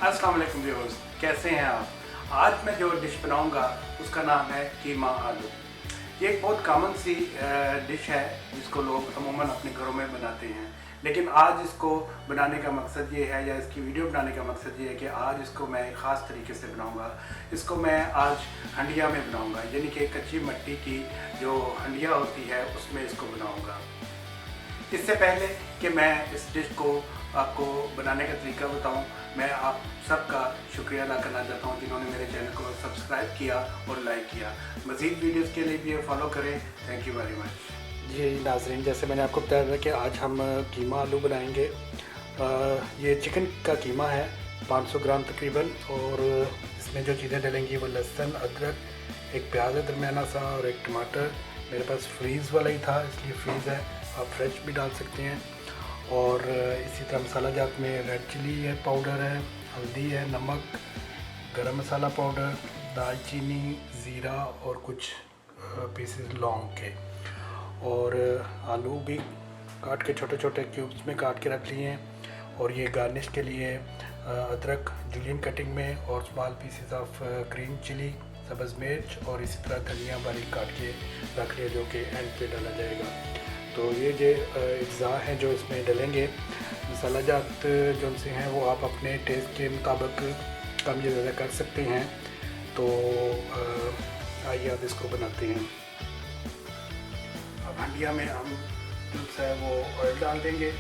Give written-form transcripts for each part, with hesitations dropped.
अस्सलाम वालेकुम व्यूअर्स, कैसे हैं आप। आज मैं जो डिश बनाऊंगा उसका नाम है कीमा आलू। ये एक बहुत कॉमन सी डिश है जिसको लोग अमूमन अपने घरों में बनाते हैं, लेकिन आज इसको बनाने का मकसद ये है या इसकी वीडियो बनाने का मकसद ये है कि आज इसको मैं एक ख़ास तरीके से बनाऊंगा। इसको मैं आज हंडिया में बनाऊंगा, यानी कि कच्ची मिट्टी की जो हंडिया होती है उसमें इसको बनाऊंगा। इससे पहले कि मैं इस डिश को आपको बनाने का तरीका बताऊं, मैं आप सबका शुक्रिया अदा करना चाहता हूं जिन्होंने मेरे चैनल को सब्सक्राइब किया और लाइक किया। मज़ीद वीडियोस के लिए भी फॉलो करें। Thank you very much. जी नाजरीन, जैसे मैंने आपको बताया था कि आज हम कीमा आलू बनाएंगे। ये चिकन का कीमा है 500 ग्राम तकरीबन, और इसमें जो चीज़ें डलेंगी वो लहसुन, अदरक, एक प्याज है दरमियाना सा और एक टमाटर। मेरे पास फ्रीज़ वाला ही था इसलिए फ्रीज़ है, आप फ्रेश भी डाल सकते हैं। और इसी तरह मसाला जात में रेड चिली है पाउडर है, हल्दी है, नमक, गरम मसाला पाउडर, दालचीनी, ज़ीरा और कुछ पीसेस लौंग के। और आलू भी काट के छोटे छोटे क्यूब्स में काट के रख लिए हैं। और ये गार्निश के लिए अदरक जूलियन कटिंग में और small pieces of green chilli, सब्ज़ मिर्च और इसी तरह धनिया बारीक काट के रख लिया जो कि एंड पे डाला जाएगा। तो ये जो अज्जा हैं जो इसमें डलेंगे, मसाला जात जो से हैं वो आप अपने टेस्ट के मुताबिक कम या ज़्यादा कर सकते हैं। तो आइए अब इसको बनाते हैं। अब हंडिया में हम जो है वो ऑयल डाल देंगे।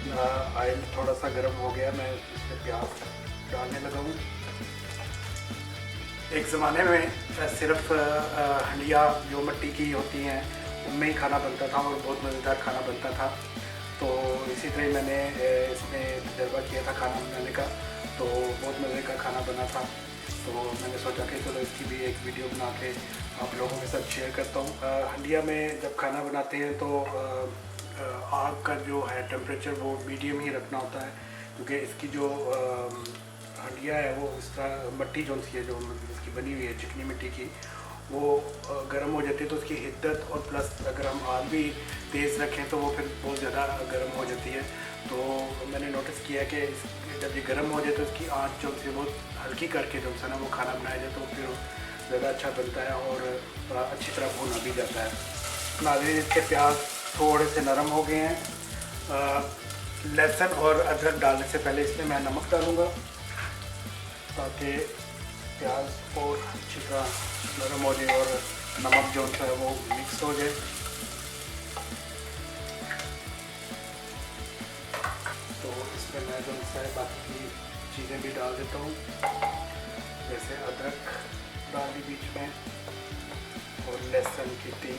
ऑयल थोड़ा सा गर्म हो गया, मैं इसमें प्याज डालने लगा हूँ। एक ज़माने में सिर्फ हंडिया जो मिट्टी की होती हैं उनमें ही खाना बनता था और बहुत मज़ेदार खाना बनता था। तो इसी तरह मैंने इसमें तजर्बा किया था खाना बनाने का, तो बहुत मज़े का खाना बना था। तो मैंने सोचा कि चलो इसकी भी एक वीडियो बना के आप लोगों के साथ शेयर करता हूँ। हंडिया में जब खाना बनाते हैं तो आग का जो है टेम्परेचर वो मीडियम ही रखना होता है, क्योंकि इसकी जो हंडिया है वो इस तरह मिट्टी जो सी है जो इसकी बनी हुई है चिकनी मिट्टी की, वो गर्म हो जाती है। तो उसकी हिद्दत और प्लस अगर हम आग भी तेज़ रखें तो वो फिर बहुत ज़्यादा गर्म हो जाती है। तो मैंने नोटिस किया कि जब ये गर्म हो जाए तो इसकी आँच जो से बहुत हल्की करके जो है ना वो खाना बनाया जाए तो फिर ज़्यादा अच्छा बनता है और अच्छी तरह भुना भी जाता है। नाज़रीन, इसके प्याज थोड़े से नरम हो गए हैं। लहसुन और अदरक डालने से पहले इसमें मैं नमक डालूँगा ताकि प्याज और अच्छी तरह नरम हो जाए और नमक जो है वो मिक्स हो जाए। तो इसमें मैं जो है बाकी की चीज़ें भी डाल देता हूँ, जैसे अदरक डाल दी बीच में और लहसुन की 3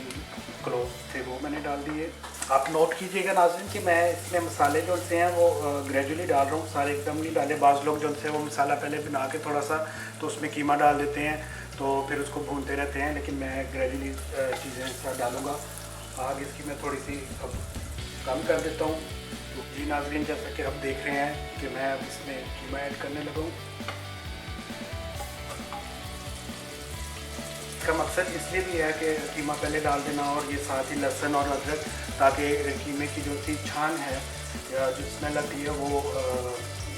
क्लोव थे वो मैंने डाल दिए। आप नोट कीजिएगा नाज़रीन कि मैं इसमें मसाले जो से हैं वो ग्रेजुअली डाल रहा हूँ, सारे एकदम नहीं डाले। बाज़ लोग जो से वो मसाला पहले बना के थोड़ा सा तो उसमें कीमा डाल देते हैं तो फिर उसको भूनते रहते हैं, लेकिन मैं ग्रेजुअली चीज़ें इस तरह डालूँगा। आग इसकी मैं थोड़ी सी अब कम कर देता हूँ। तो जी नाज़रीन, जैसा कि आप देख रहे हैं कि मैं अब इसमें कीमा ऐड करने लगा हूँ। इसका मकसद इसलिए भी है कि कीमा पहले डाल देना और ये साथ ही लहसुन और अदरक, ताकि कीमे की जो सी छान है या जो स्मेल आती है वो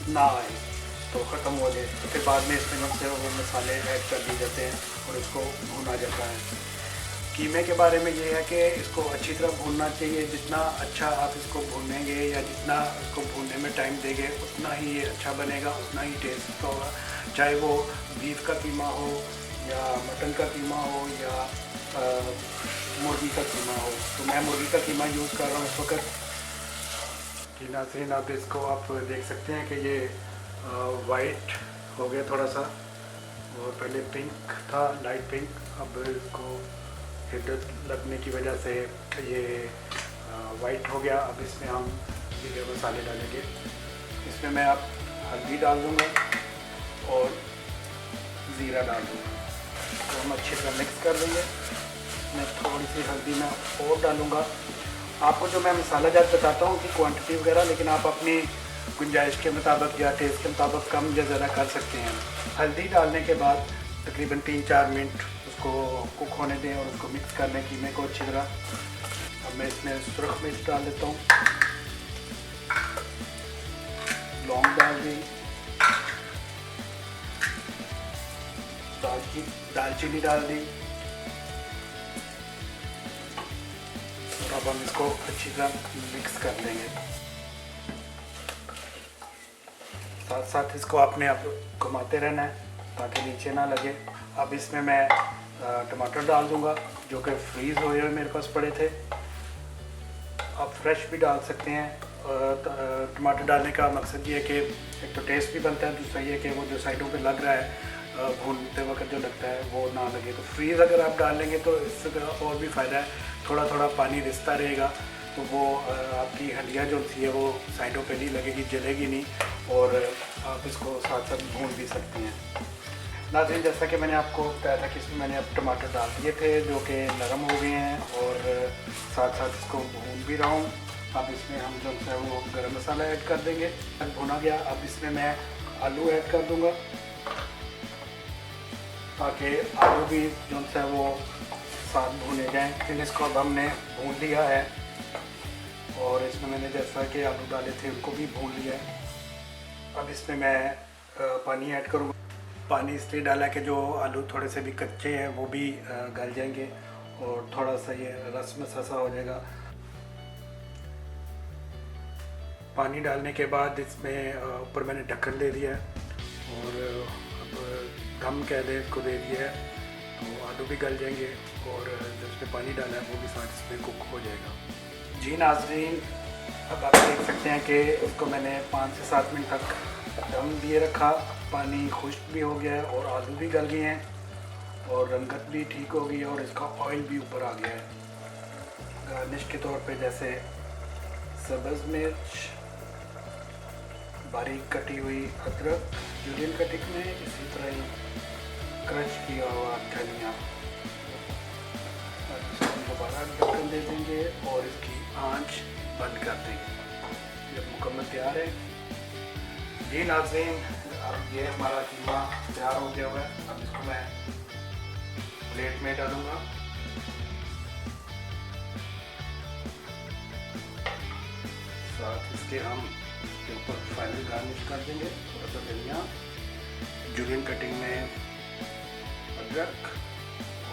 ना आए, तो ख़त्म हो जाए। तो फिर बाद में इसमें से वो मसाले ऐड कर दिए जाते हैं और इसको भूना जाता है। कीमे के बारे में ये है कि इसको अच्छी तरह भूनना चाहिए। जितना अच्छा आप इसको भूनेंगे या जितना इसको भूनने में टाइम देंगे उतना ही ये अच्छा बनेगा, उतना ही टेस्ट होगा। चाहे वो बीफ का कीमा हो या मटन का कीमा हो या मुर्गी का कीमा हो। तो मैं मुर्गी का कीमा यूज़ कर रहा हूँ इस वक्त। कि नाज़रीन, आप इसको आप देख सकते हैं कि ये वाइट हो गया थोड़ा सा, और पहले पिंक था, लाइट पिंक। अब इसको हिद्दत लगने की वजह से ये वाइट हो गया। अब इसमें हम जीरे मसाले डालेंगे। इसमें मैं अब हल्दी डाल दूँगा और ज़ीरा डाल दूँगा। तो हम अच्छी तरह मिक्स कर देंगे। मैं थोड़ी सी हल्दी मैं और डालूँगा। आपको जो मैं मसाला जात बताता हूँ कि क्वांटिटी वगैरह, लेकिन आप अपनी गुंजाइश के मुताबिक या टेस्ट के मुताबिक कम या ज़्यादा कर सकते हैं। हल्दी डालने के बाद तकरीबन 3-4 मिनट उसको कुक होने दें और उसको मिक्स कर लें कीमे को अच्छी तरह। अब मैं इसमें सुरख मिर्च डाल देता हूँ, लौंग डाल दी, दालचीनी डाल दी और अब हम इसको अच्छी तरह मिक्स कर देंगे। साथ साथ इसको आपने अब घुमाते रहना है ताकि नीचे ना लगे। अब इसमें मैं टमाटर डाल दूंगा जो कि फ्रीज़ हुए हुए मेरे पास पड़े थे। आप फ्रेश भी डाल सकते हैं। टमाटर डालने का मकसद ये है कि एक तो टेस्ट भी बनता है, दूसरा ये कि वो जो साइडों पे लग रहा है भूनते वक्त जो लगता है वो ना लगे। तो फ्रीज़ अगर आप डाल लेंगे तो इससे और भी फ़ायदा है, थोड़ा थोड़ा पानी रिसता रहेगा तो वो आपकी हड्डियाँ जो थी है वो साइडों पे नहीं लगेगी, जलेगी नहीं और आप इसको साथ साथ भून भी सकते हैं। नाज़रीन, जैसा कि मैंने आपको बताया था कि इसमें मैंने अब टमाटर डाल दिए थे जो कि नरम हो गए हैं और साथ साथ इसको भून भी रहा हूँ। अब इसमें हम जो है वो गरम मसाला ऐड कर देंगे। भुना गया, अब इसमें मैं आलू ऐड कर दूँगा ताकि आलू भी जो है वो साथ भुने जाएँ। फिर इसको अब हमने भून लिया है और इसमें मैंने जैसा कि आलू डाले थे उनको भी भून लिया है। अब इसमें मैं पानी ऐड करूँगा। पानी इसलिए डाला कि जो आलू थोड़े से भी कच्चे हैं वो भी गल जाएंगे और थोड़ा सा ये रस में सा हो जाएगा। पानी डालने के बाद इसमें ऊपर मैंने ढक्कन दे दिया है और अब दम कह दे इसको दे दिया है तो आलू भी गल जाएंगे और जो इसमें पानी डाला है वो भी साथ इसमें कुक हो जाएगा। जी नाज़रीन, अब आप देख सकते हैं कि इसको मैंने 5 से 7 मिनट तक दम दिए रखा। पानी खुश्क भी हो गया है और आलू भी गल गए हैं और रंगत भी ठीक हो गई है और इसका ऑयल भी ऊपर आ गया है। गार्निश के तौर पे जैसे सब्ज़ मिर्च, बारीक कटी हुई अदरक जूलियन कटिंग में, इसी तरह ही क्रश किया हुआ धनिया। दोबारा ढक्कन दे देंगे और इसकी आंच बंद कर देंगे। जब मुकम्मल तैयार है जी नाज़रीन, अब ये हमारा कीमा तैयार हो गया हुआ है। अब इसको मैं प्लेट में डालूँगा। साथ इसके हम के ऊपर फाइनल गार्निश कर देंगे थोड़ा सा धनिया, जूलियन कटिंग में अदरक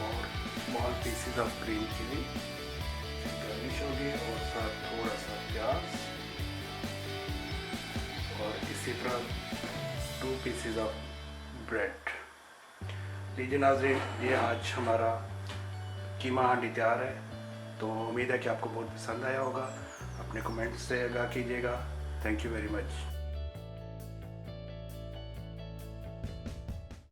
और small pieces of green chilli garnish होगी और साथ थोड़ा सा प्याज और इसी तरह 2 पीसेस ऑफ ब्रेड। लीजिए नाज़रीन, ये आज हमारा कीमा हांडी तैयार है। तो उम्मीद है कि आपको बहुत पसंद आया होगा। अपने कमेंट्स से आगाह कीजिएगा। Thank you very much.